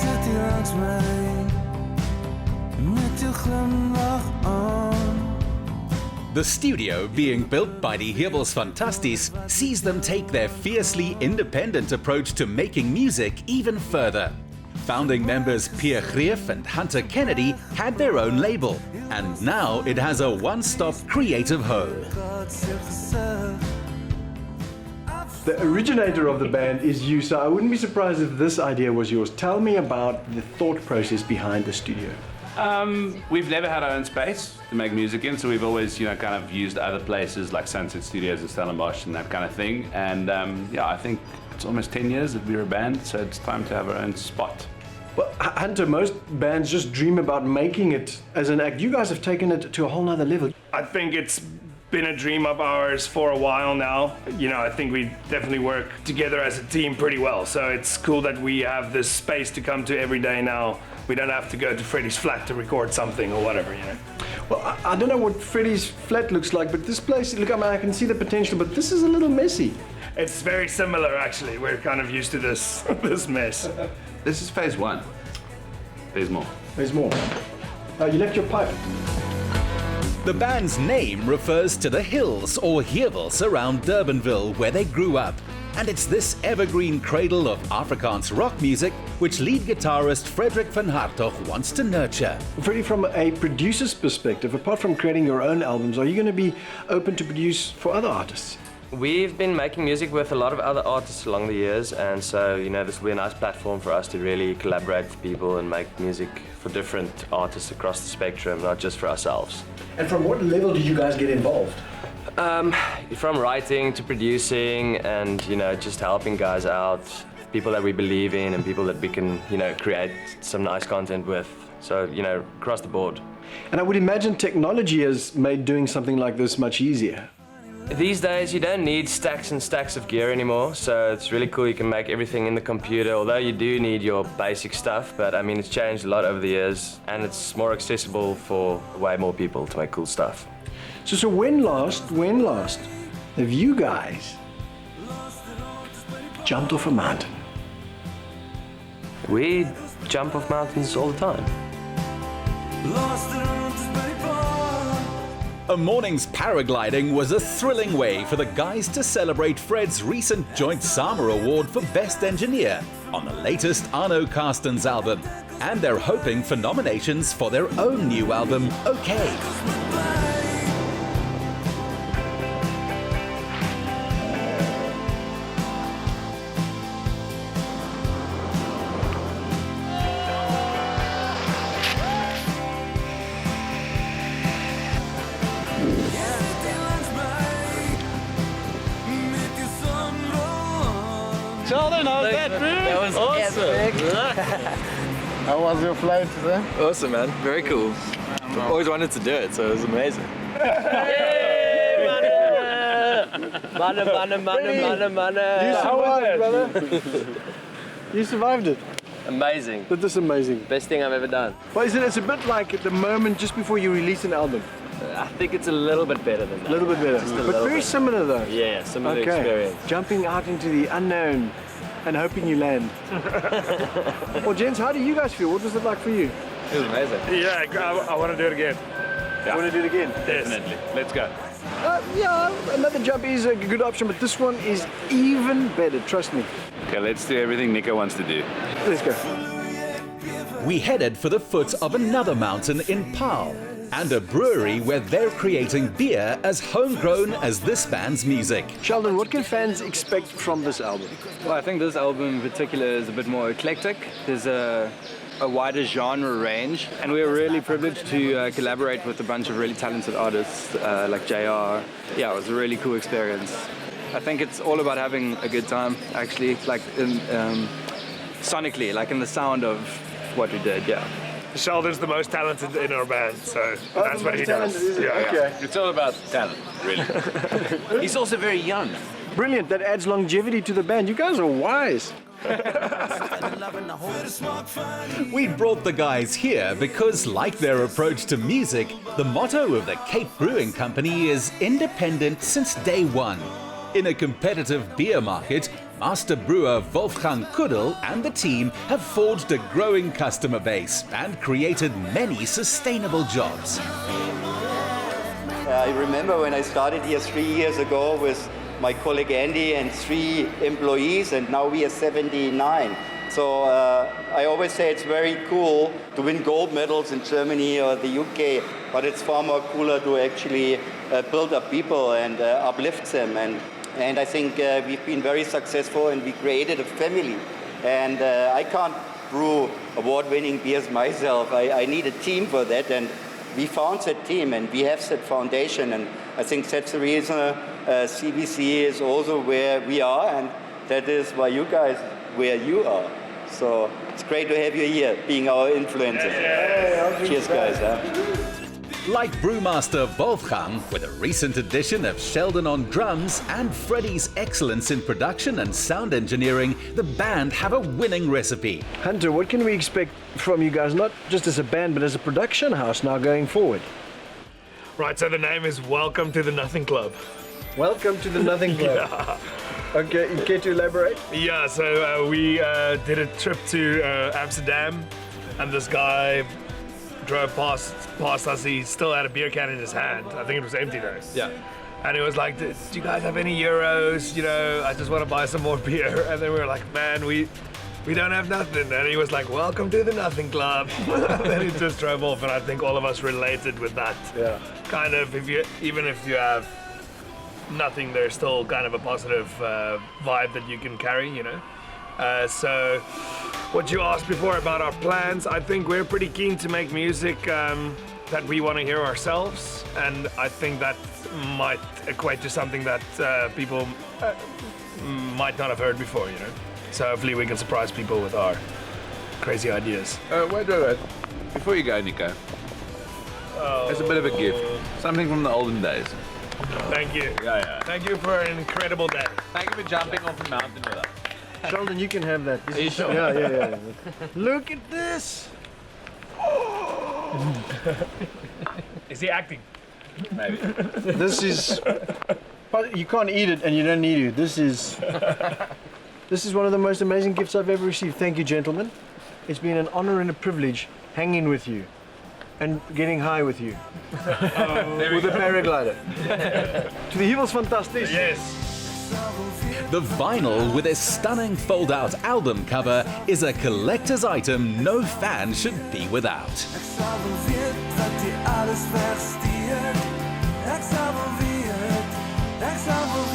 sit hier langs mij met je glimlach aan. The studio, being built by Die Heuwels Fantasties, sees them take their fiercely independent approach to making music even further. Founding members Pierre Greef and Hunter Kennedy had their own label, and now it has a one-stop creative home. The originator of the band is you, so I wouldn't be surprised if this idea was yours. Tell me about the thought process behind the studio. We've never had our own space to make music in, so we've always, kind of used other places like Sunset Studios and Stellenbosch and that kind of thing. And I think it's almost 10 years that we were a band, so it's time to have our own spot. Well, Hunter, most bands just dream about making it as an act. You guys have taken it to a whole nother level. I think it's been a dream of ours for a while now. I think we definitely work together as a team pretty well. So it's cool that we have this space to come to every day now. We don't have to go to Freddie's flat to record something or whatever, Well, I don't know what Freddie's flat looks like, but this place, look, I can see the potential, but this is a little messy. It's very similar, actually. We're kind of used to this mess. This is phase one. There's more. There's more. You left your pipe. The band's name refers to the hills or Heuwels around Durbanville where they grew up. And it's this evergreen cradle of Afrikaans rock music which lead guitarist Frederick van Hartog wants to nurture. Freddie, from a producer's perspective, apart from creating your own albums, are you going to be open to produce for other artists? We've been making music with a lot of other artists along the years, and so this will be a nice platform for us to really collaborate with people and make music for different artists across the spectrum, not just for ourselves. And from what level did you guys get involved? From writing to producing and just helping guys out, people that we believe in and people that we can create some nice content with. So across the board. And I would imagine technology has made doing something like this much easier. These days you don't need stacks and stacks of gear anymore, so it's really cool. You can make everything in the computer, although you do need your basic stuff, but I mean it's changed a lot over the years and it's more accessible for way more people to make cool stuff. So when last have you guys jumped off a mountain? We jump off mountains all the time. A morning's paragliding was a thrilling way for the guys to celebrate Fred's recent Joint Summer Award for Best Engineer on the latest Arno Carsten's album. And they're hoping for nominations for their own new album, OK. Sheldon, how was that, bro? That was awesome. How was your flight today? Awesome, man. Very cool. Always wanted to do it, so it was amazing. Hey, manne. You survived, brother. You survived it. Amazing. That is amazing. Best thing I've ever done. Well, it's a bit like at the moment just before you release an album. I think it's a little bit better than that. A little bit better, but very similar though. Yeah, similar experience. Jumping out into the unknown and hoping you land. Well, gents, how do you guys feel? What was it like for you? It was amazing. Yeah, I want to do it again. You want to do it again? Definitely. Let's go. Yeah, another jump is a good option, but this one is even better, trust me. Okay, let's do everything Nico wants to do. Let's go. We headed for the foot of another mountain in Paarl, and a brewery where they're creating beer as homegrown as this band's music. Sheldon, what can fans expect from this album? Well, I think this album in particular is a bit more eclectic. There's a wider genre range, and we're really privileged to collaborate with a bunch of really talented artists like JR. Yeah, it was a really cool experience. I think it's all about having a good time, actually, like sonically, like in the sound of what we did, yeah. Sheldon's the most talented in our band, so that's what he does. Okay. It's all about talent, really. He's also very young. Brilliant, that adds longevity to the band. You guys are wise. We brought the guys here because, like their approach to music, the motto of the Cape Brewing Company is independent since day one. In a competitive beer market, Master brewer Wolfgang Kuddel and the team have forged a growing customer base and created many sustainable jobs. I remember when I started here 3 years ago with my colleague Andy and 3 employees, and now we are 79. So I always say it's very cool to win gold medals in Germany or the UK, but it's far more cooler to actually build up people and uplift them. And I think we've been very successful, and we created a family. And I can't brew award-winning beers myself. I need a team for that, and we found that team, and we have that foundation. And I think that's the reason CBC is also where we are, and that is why you guys where you are. So it's great to have you here, being our influencers. Cheers, guys. Like brewmaster Wolfgang, with a recent addition of Sheldon on drums and Freddie's excellence in production and sound engineering, the band have a winning recipe. Hunter, what can we expect from you guys, not just as a band, but as a production house now going forward? Right, so the name is Welcome to the Nothing Club. Welcome to the Nothing Club. Yeah. Okay, you care to elaborate? Yeah, so we did a trip to Amsterdam, and this guy drove past us. He still had a beer can in his hand. I think it was empty though. Yeah. And he was like, do you guys have any euros? You know, I just want to buy some more beer. And then we were like, man, we don't have nothing. And he was like, welcome to the Nothing Club. And then he just drove off, and I think all of us related with that. Yeah. Kind of, even if you have nothing, there's still kind of a positive vibe that you can carry, you know. So what you asked before about our plans, I think we're pretty keen to make music that we want to hear ourselves, and I think that might equate to something that people might not have heard before, you know. So hopefully we can surprise people with our crazy ideas. Wait. Before you go, Nico, there's a bit of a gift. Something from the olden days. Thank you. Yeah. Thank you for an incredible day. Thank you for jumping off the mountain with us. Sheldon, you can have that. Are you sure? Yeah. Look at this! Is he acting? Maybe. This is... You can't eat it, and you don't need to. This is one of the most amazing gifts I've ever received. Thank you, gentlemen. It's been an honor and a privilege hanging with you and getting high with you. With a paraglider. To the Heuwels Fantasties. Yes. The vinyl with its stunning fold-out album cover is a collector's item no fan should be without. Ik zal wel weten dat hij alles verstiert. Ik zal wel weten, ik zal wel